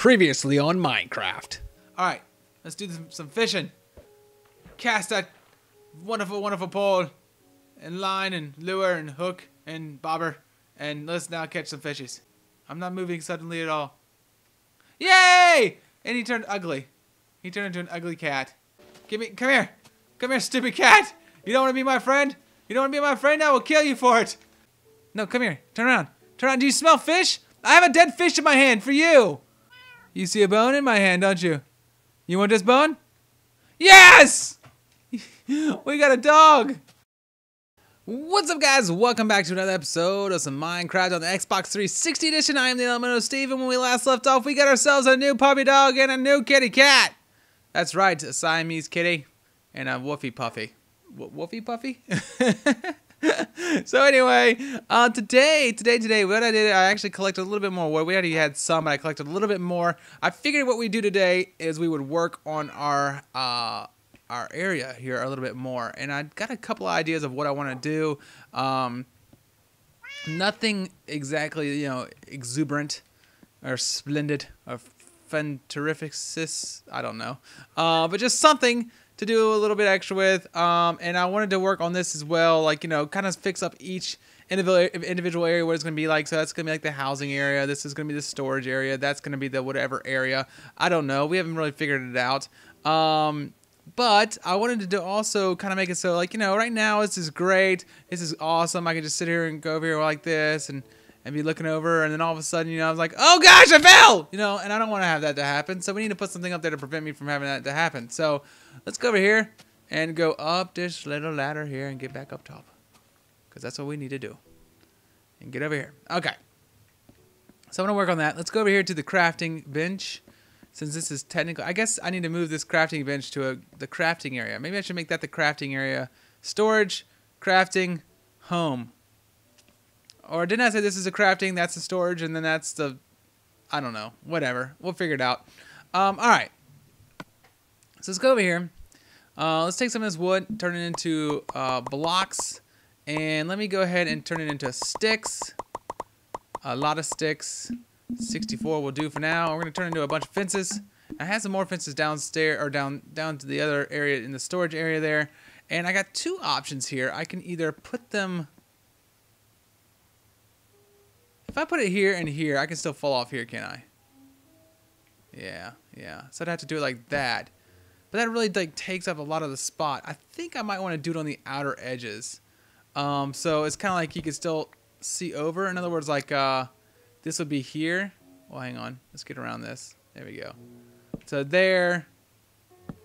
Previously on Minecraft. Alright, let's do some fishing. Cast that wonderful, wonderful pole and line and lure and hook and bobber. And let's now catch some fishes. I'm not moving suddenly at all. Yay! And he turned ugly. He turned into an ugly cat. Come here. Come here, stupid cat. You don't want to be my friend? You don't want to be my friend? I will kill you for it. No, come here. Turn around. Turn around. Do you smell fish? I have a dead fish in my hand for you. You see a bone in my hand, don't you? You want this bone? Yes! We got a dog. What's up, guys? Welcome back to another episode of some Minecraft on the Xbox 360 edition. I am TheLMNOsteve, and when we last left off, we got ourselves a new puppy dog and a new kitty cat. That's right, a Siamese kitty and a woofy puffy. Woofy puffy? So anyway, today, what I did, I actually collected a little bit more wood. We already had some, but I collected a little bit more. I figured what we do today is we would work on our area here a little bit more, and I got a couple of ideas of what I want to do. Nothing exactly, exuberant or splendid or fantastic, I don't know, but just something to do a little bit extra with, and I wanted to work on this as well, like, kind of fix up each individual area what it's going to be like. So that's going to be like the housing area, this is going to be the storage area, that's going to be the whatever area, I don't know, we haven't really figured it out. But I wanted to also kind of make it so, like, right now this is great, this is awesome, I can just sit here and go over here like this and be looking over, and then all of a sudden, I was like, oh gosh, I fell! And I don't want to have that to happen, so we need to put something up there to prevent me from having that to happen. So let's go over here and go up this little ladder here and get back up top, because that's what we need to do. And get over here. Okay. So I'm going to work on that. Let's go over here to the crafting bench. Since this is technical, I guess I need to move this crafting bench to the crafting area. Maybe I should make that the crafting area. Storage, crafting, home. Or didn't I say this is a crafting, that's the storage, and then that's the, I don't know, whatever. We'll figure it out. Alright. So let's go over here. Let's take some of this wood, turn it into blocks, and let me go ahead and turn it into sticks. A lot of sticks. 64 will do for now. We're going to turn into a bunch of fences. I have some more fences downstairs, or down to the other area in the storage area there. And I got two options here. I can either put them, if I put it here and here, I can still fall off here, can't I? Yeah. So I'd have to do it like that. But that really takes up a lot of the spot. I think I might want to do it on the outer edges. So it's kind of like you can still see over. In other words, like, this would be here. Well, hang on. Let's get around this. There we go. So there,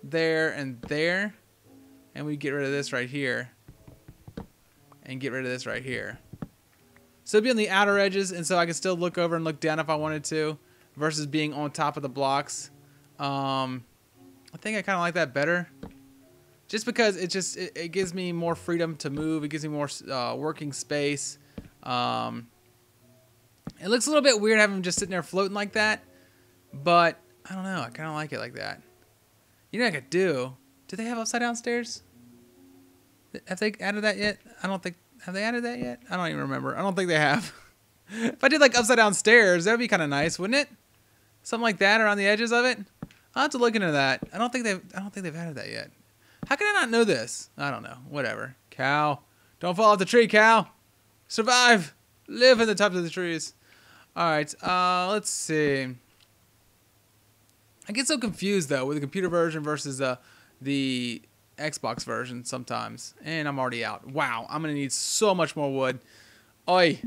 and there. And we get rid of this right here. And get rid of this right here. So it'd be on the outer edges, and so I can still look over and look down if I wanted to, versus being on top of the blocks. I think I kind of like that better. Just because it gives me more freedom to move. It gives me more working space. It looks a little bit weird having him just sitting there floating like that, but I don't know. I kind of like it like that. You know what I could do? Do they have upside down stairs? Have they added that yet? I don't think. Have they added that yet? I don't even remember. I don't think they have. If I did like upside down stairs, that would be kind of nice, wouldn't it? Something like that around the edges of it. I'll have to look into that. I don't think they've added that yet. How can I not know this? I don't know. Whatever. Cow, don't fall off the tree, cow. Survive. Live in the tops of the trees. Alright, let's see. I get so confused, though, with the computer version versus the Xbox version sometimes. And I'm already out. Wow, I'm going to need so much more wood. Oi.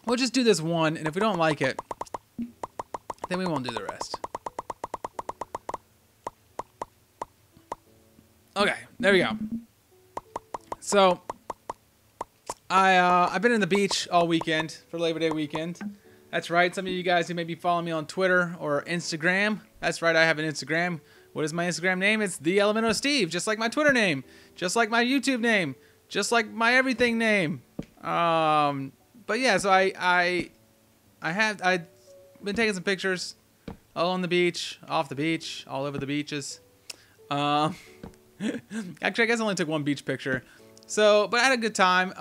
We'll just do this one, and if we don't like it, then we won't do the rest. Okay, there we go. So I've been in the beach all weekend for Labor Day weekend. That's right. Some of you guys who may be following me on Twitter or Instagram. That's right. I have an Instagram. What is my Instagram name? It's TheLMNOsTeve, just like my Twitter name, just like my YouTube name, just like my everything name. But yeah, so I've been taking some pictures all on the beach, off the beach, all over the beaches. Actually, I guess I only took one beach picture. So, but I had a good time.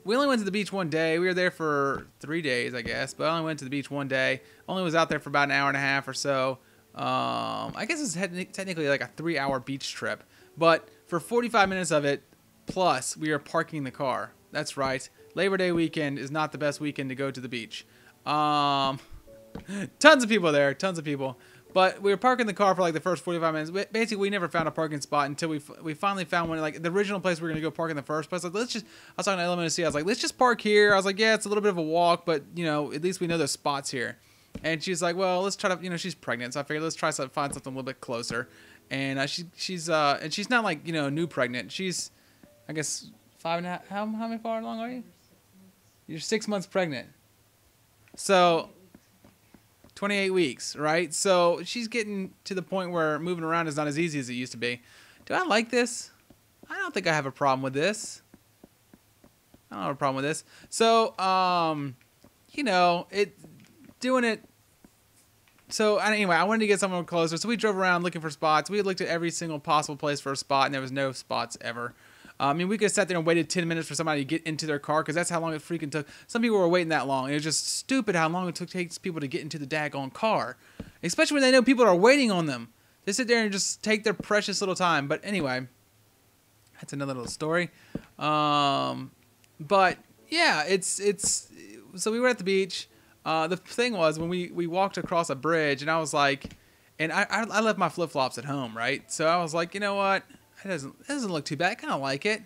we only went to the beach one day. We were there for 3 days, I guess, but I only went to the beach one day. Only was out there for about an hour and a half or so. I guess it's technically like a 3-hour beach trip, but for 45 minutes of it, plus we were parking the car. That's right. Labor Day weekend is not the best weekend to go to the beach. Tons of people there, tons of people. But we were parking the car for like the first 45 minutes. Basically, we never found a parking spot until we finally found one. Like the original place we were gonna go park in the first place. Like, I was talking to TheLMNOsteve. I was like, let's just park here. I was like, yeah, it's a little bit of a walk, but you know, at least we know there's spots here. And she's like, well, let's try to, you know, she's pregnant, so I figured let's try to find something a little bit closer. And she's not like, you know, new pregnant. She's, I guess 5.5. How many far along are you? You're 6 months pregnant. So 28 weeks, right? So she's getting to the point where moving around is not as easy as it used to be. Do I like this? I don't think I have a problem with this. I don't have a problem with this. So, you know, doing it. So anyway, I wanted to get someone closer. So we drove around looking for spots. We had looked at every single possible place for a spot, and there was no spots ever. I mean, we could have sat there and waited 10 minutes for somebody to get into their car, because that's how long it freaking took. Some people were waiting that long. It was just stupid how long it takes people to get into the daggone car, especially when they know people are waiting on them. They sit there and just take their precious little time. But anyway, that's another little story. But yeah, so we were at the beach. The thing was, when we walked across a bridge, and I was like, and I left my flip-flops at home, right? So I was like, you know what? It doesn't look too bad. I kind of like it.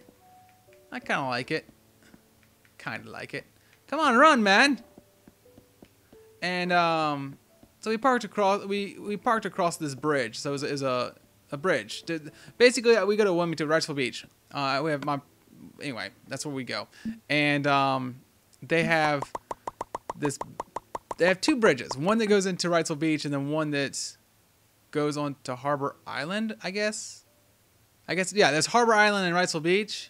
Kind of like it. Come on, run, man. And so we parked across. We parked across this bridge. So it was a bridge. Basically, we go to Wilmington, Wrightsville Beach. We have anyway. That's where we go. And they have this. They have 2 bridges. One that goes into Wrightsville Beach, and then one that goes on to Harbor Island, I guess, yeah, there's Harbor Island and Wrightsville Beach.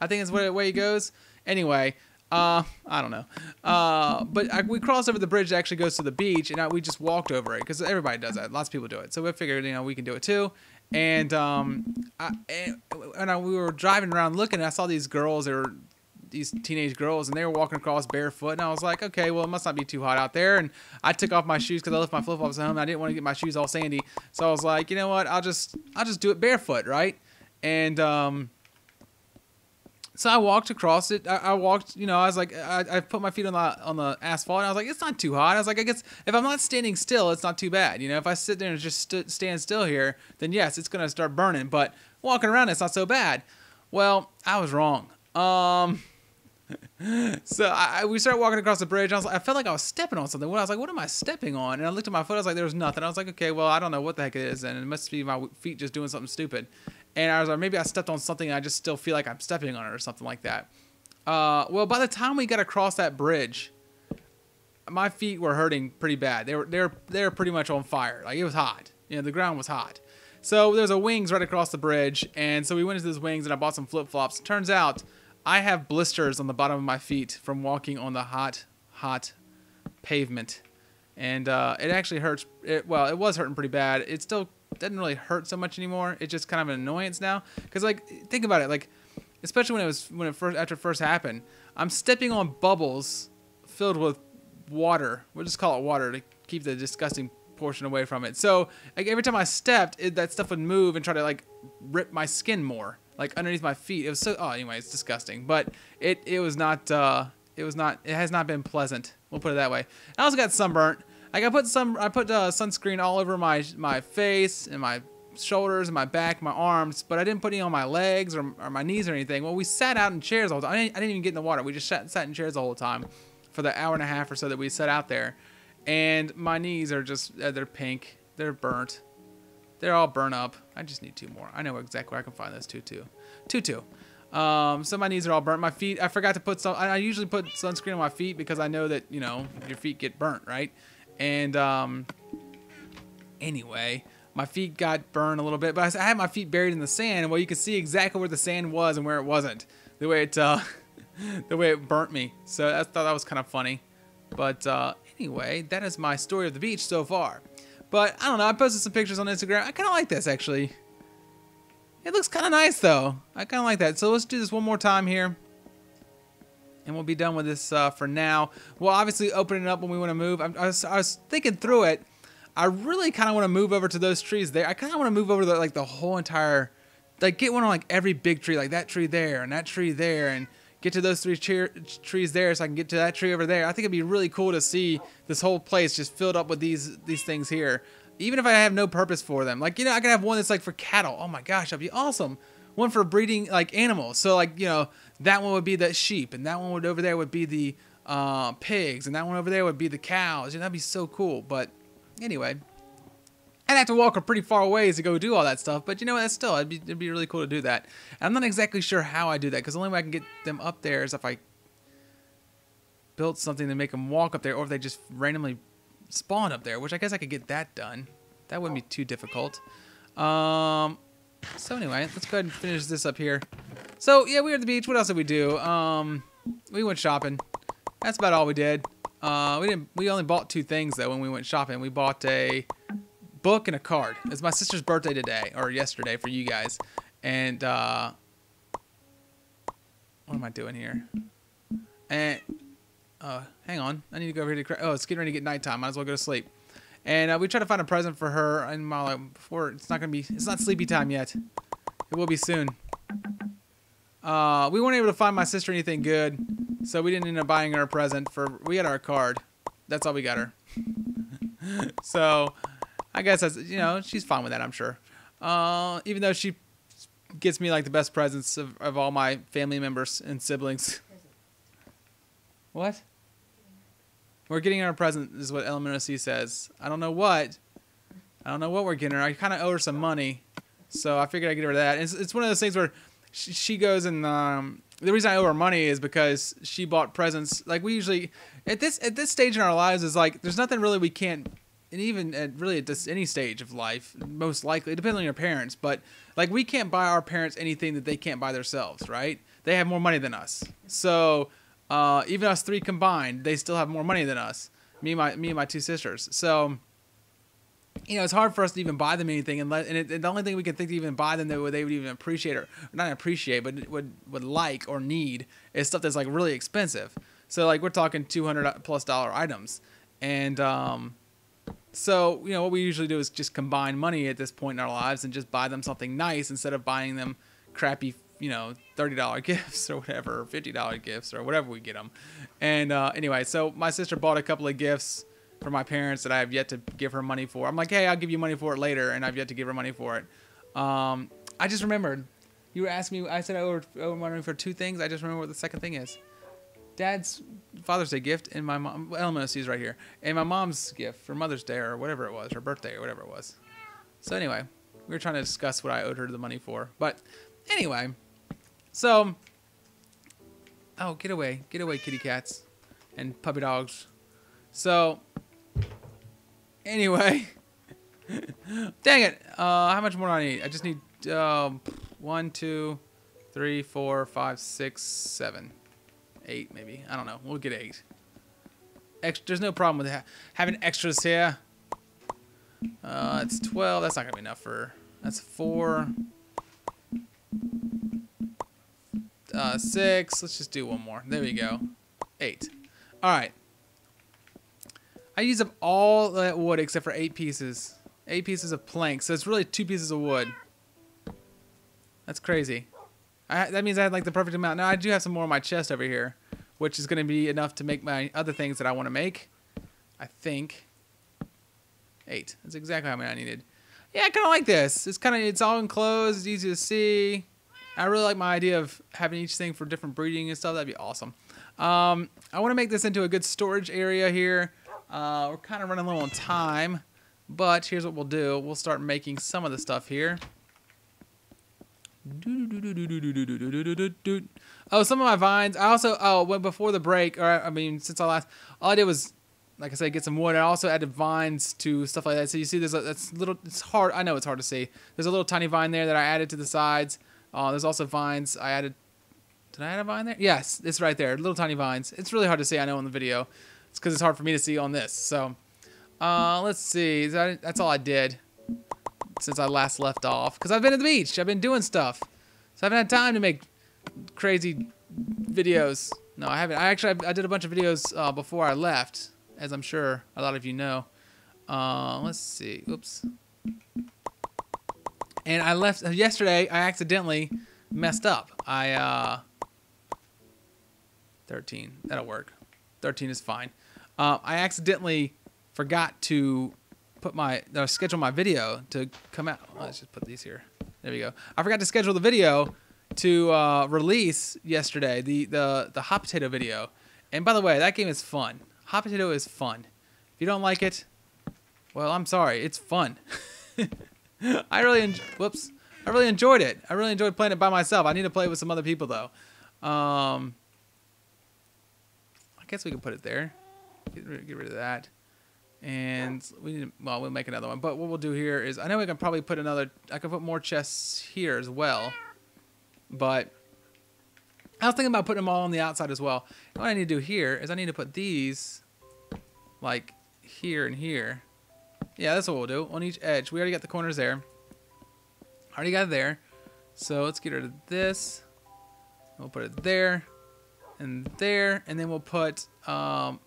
I think is where it goes. Anyway, I don't know. But we crossed over the bridge that actually goes to the beach, and we just walked over it, because everybody does that. Lots of people do it. So we figured, you know, we can do it too. And we were driving around looking, and I saw these girls. These teenage girls, and they were walking across barefoot, and I was like, okay, well, it must not be too hot out there. And I took off my shoes because I left my flip-flops at home, and I didn't want to get my shoes all sandy. So I was like, you know what, I'll just do it barefoot, right? And so I walked across it. I walked, you know, I was like, I put my feet on the asphalt, and I was like, it's not too hot. I was like, I guess if I'm not standing still, it's not too bad. You know, if I sit there and just stand still here, then yes, it's gonna start burning. But walking around, it's not so bad. Well, I was wrong. So we started walking across the bridge. I felt like I was stepping on something. I was like, what am I stepping on? And I looked at my foot. I was like, there was nothing. I was like, okay, well, I don't know what the heck it is, and it must be my feet just doing something stupid. And I was like, maybe I stepped on something, and I just still feel like I'm stepping on it or something like that. Well, by the time we got across that bridge, my feet were hurting pretty bad. They were pretty much on fire. Like, it was hot. You know, the ground was hot. So there's a wings right across the bridge, and so we went into those wings, and I bought some flip-flops. Turns out I have blisters on the bottom of my feet from walking on the hot pavement. And it actually hurts. Well, it was hurting pretty bad. It still doesn't really hurt so much anymore. It's just kind of an annoyance now. Because, like, think about it. Like, especially after it first happened, I'm stepping on bubbles filled with water. We'll just call it water to keep the disgusting portion away from it. So, like, every time I stepped, that stuff would move and try to, like, rip my skin more. Like, underneath my feet. It was so, anyway, it's disgusting. But it has not been pleasant. We'll put it that way. I also got sunburnt. Like, I put sunscreen all over my face and my shoulders and my back, my arms, but I didn't put any on my legs or my knees or anything. Well, we sat out in chairs all the time. I didn't even get in the water. We just sat in chairs the whole time for the hour and a half or so that we sat out there. And my knees are just, they're pink. They're burnt. They're all burnt up. I just need 2 more. I know exactly where I can find those 2. So my knees are all burnt. My feet, I forgot to put some. I usually put sunscreen on my feet because I know that, you know, your feet get burnt, right? And anyway, my feet got burned a little bit, but I had my feet buried in the sand. Well, you could see exactly where the sand was and where it wasn't. The way it burnt me. So I thought that was kind of funny. But anyway, that is my story of the beach so far. But I don't know. I posted some pictures on Instagram. I kind of like this, actually. It looks kind of nice, though. I kind of like that. So let's do this one more time here. And we'll be done with this for now. We'll obviously open it up when we want to move. I was thinking through it. I really kind of want to move over to those trees there. I kind of want to move over to like the whole entire, like get one on like every big tree, like that tree there and that tree there, and get to those three trees there so I can get to that tree over there. I think it'd be really cool to see this whole place just filled up with these things here. Even if I have no purpose for them. Like, you know, I could have one that's like for cattle. Oh my gosh, that'd be awesome. One for breeding like animals. So like, you know, that one would be the sheep, and that one would over there would be the pigs, and that one over there would be the cows. You know, that'd be so cool. But anyway, I'd have to walk a pretty far ways to go do all that stuff. But you know what? That's still, it'd be really cool to do that. And I'm not exactly sure how I do that, because the only way I can get them up there is if I build something to make them walk up there, or if they just randomly spawn up there, which I guess I could get that done. That wouldn't be too difficult. So anyway, let's go ahead and finish this up here. So yeah, we were at the beach. What else did we do? We went shopping. That's about all we did. We only bought 2 things though when we went shopping. We bought a book and a card. It's my sister's birthday today, or yesterday for you guys. And what am I doing here? And hang on, I need to go over here to. Oh, it's getting ready to get nighttime. Might as well go to sleep. And we tried to find a present for her, and before it's not sleepy time yet. It will be soon. We weren't able to find my sister anything good, so we didn't end up buying her a present. We got her a card. That's all we got her. So I guess that's, you know, she's fine with that, I'm sure. Even though she gets me like the best presents of all my family members and siblings. What? We're getting her a present, is what TheLMNOSteve says. I don't know what. I don't know what we're getting her. I kind of owe her some money, so I figured I'd get her that. It's one of those things where she goes and the reason I owe her money is because she bought presents. Like we usually at this stage in our lives is like there's nothing really we can't, and even at any stage of life, most likely depending on your parents, but like we can't buy our parents anything that they can't buy themselves, right? They have more money than us, so. Even us 3 combined, they still have more money than us. Me and my 2 sisters. So, you know, it's hard for us to even buy them anything, and the only thing we can think to even buy them that they would even appreciate, or not appreciate, but would like or need is stuff that's like really expensive. So like we're talking $200+ items, and so you know what we usually do is just combine money at this point in our lives and just buy them something nice instead of buying them crappy, you know, $30 gifts or whatever, or $50 gifts or whatever we get them. And anyway, so my sister bought a couple of gifts for my parents that I have yet to give her money for. I'm like, hey, I'll give you money for it later, and I've yet to give her money for it. I just remembered. You were asking me, I said I owe money for 2 things. I just remember what the second thing is. Dad's Father's Day gift, and my mom, TheLMNOSteve's right here, and my mom's gift for Mother's Day or whatever it was, her birthday or whatever it was. So anyway, we were trying to discuss what I owed her the money for. But anyway... So, oh, get away, kitty cats and puppy dogs. So, anyway, dang it. How much more do I need? I just need 1, 2, 3, 4, 5, 6, 7, 8, maybe. I don't know. We'll get 8. There's no problem with having extras here. It's 12. That's not gonna be enough for. That's 4. 6. Let's just do one more. There we go. 8. All right. I use up all that wood except for 8 pieces. 8 pieces of planks. So it's really 2 pieces of wood. That's crazy. That means I had like the perfect amount. Now I do have some more on my chest over here, which is going to be enough to make my other things that I want to make. I think. 8. That's exactly how many I needed. Yeah, I kind of like this. It's all enclosed. It's easy to see. I really like my idea of having each thing for different breeding and stuff. That'd be awesome. I want to make this into a good storage area here. We're kind of running low on time, but here's what we'll do. We'll start making some of the stuff here. Oh, some of my vines. I also, before the break, since all I did was, like I said, get some wood. I also added vines to stuff like that. So you see, it's hard. I know it's hard to see. There's a little tiny vine there that I added to the sides. There's also vines I added. Did I add a vine there? Yes, it's right there. Little tiny vines. It's really hard to see, I know, in the video. It's because it's hard for me to see on this. So, let's see. That's all I did since I last left off. Because I've been at the beach. I've been doing stuff. So I haven't had time to make crazy videos. No, I haven't. I did a bunch of videos before I left, as I'm sure a lot of you know. Let's see. Oops. And I left yesterday. I accidentally messed up. 13. That'll work. 13 is fine. I accidentally forgot to put schedule my video to come out. Let's just put these here. There we go. I forgot to schedule the video to release yesterday. The hot potato video. And by the way, that game is fun. Hot potato is fun. If you don't like it, well, I'm sorry. It's fun. I really enjoyed it. I really enjoyed playing it by myself. I need to play it with some other people though. I guess we can put it there. Get rid of that. And we'll make another one. But what we'll do here is, I know we can probably put I can put more chests here as well. But I was thinking about putting them all on the outside as well. And what I need to do here is I need to put these like here and here. Yeah, that's what we'll do on each edge. We already got the corners there. Already got it there. So let's get rid of this. We'll put it there and there, and then we'll put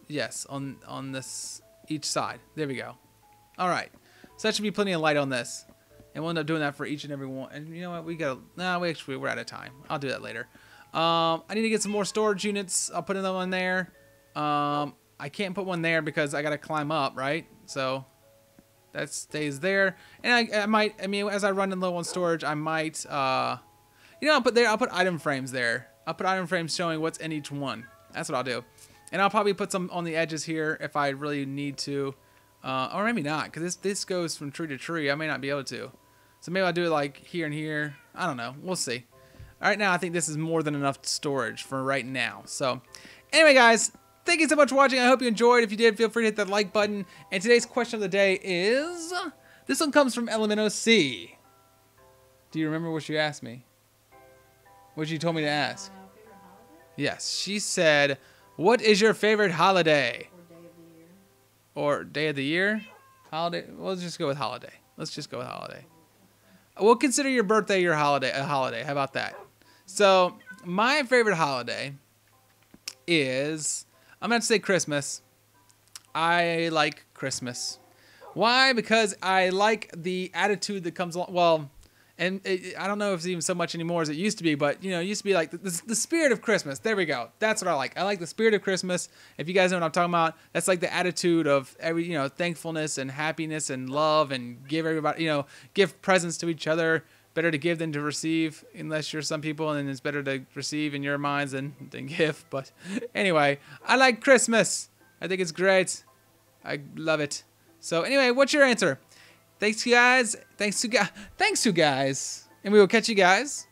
yes on this each side. There we go. All right. So that should be plenty of light on this, and we'll end up doing that for each and every one. And you know what? We're out of time. I'll do that later. I need to get some more storage units. I'll put them on there. I can't put one there because I got to climb up, right? So that stays there. And I might, as I run in low on storage, I might, I'll put item frames there. I'll put item frames showing what's in each one. That's what I'll do. And I'll probably put some on the edges here if I really need to. Or maybe not, because this goes from tree to tree. I may not be able to. So maybe I'll do it like here and here. I don't know. We'll see. All right, now I think this is more than enough storage for right now. So anyway, guys, thank you so much for watching. I hope you enjoyed. If you did, feel free to hit that like button. And today's question of the day is, this one comes from TheLMNOsteve. Do you remember what you asked me? What you told me to ask? Yes, she said, what is your favorite holiday? Or day of the year? Holiday? We'll just go with holiday. Let's just go with holiday. We'll consider your birthday a holiday. How about that? So, my favorite holiday is, I'm going to say Christmas. I like Christmas. Why? Because I like the attitude that comes along. Well, and I don't know if it's even so much anymore as it used to be, but, it used to be like the spirit of Christmas. There we go. That's what I like. I like the spirit of Christmas. If you guys know what I'm talking about, that's like the attitude of thankfulness and happiness and love, and give everybody, give presents to each other. Better to give than to receive, unless you're some people, and it's better to receive in your minds than give. But anyway, I like Christmas. I think it's great. I love it. So anyway, what's your answer? Thanks, you guys. Thanks, you guys. And we will catch you guys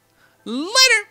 later.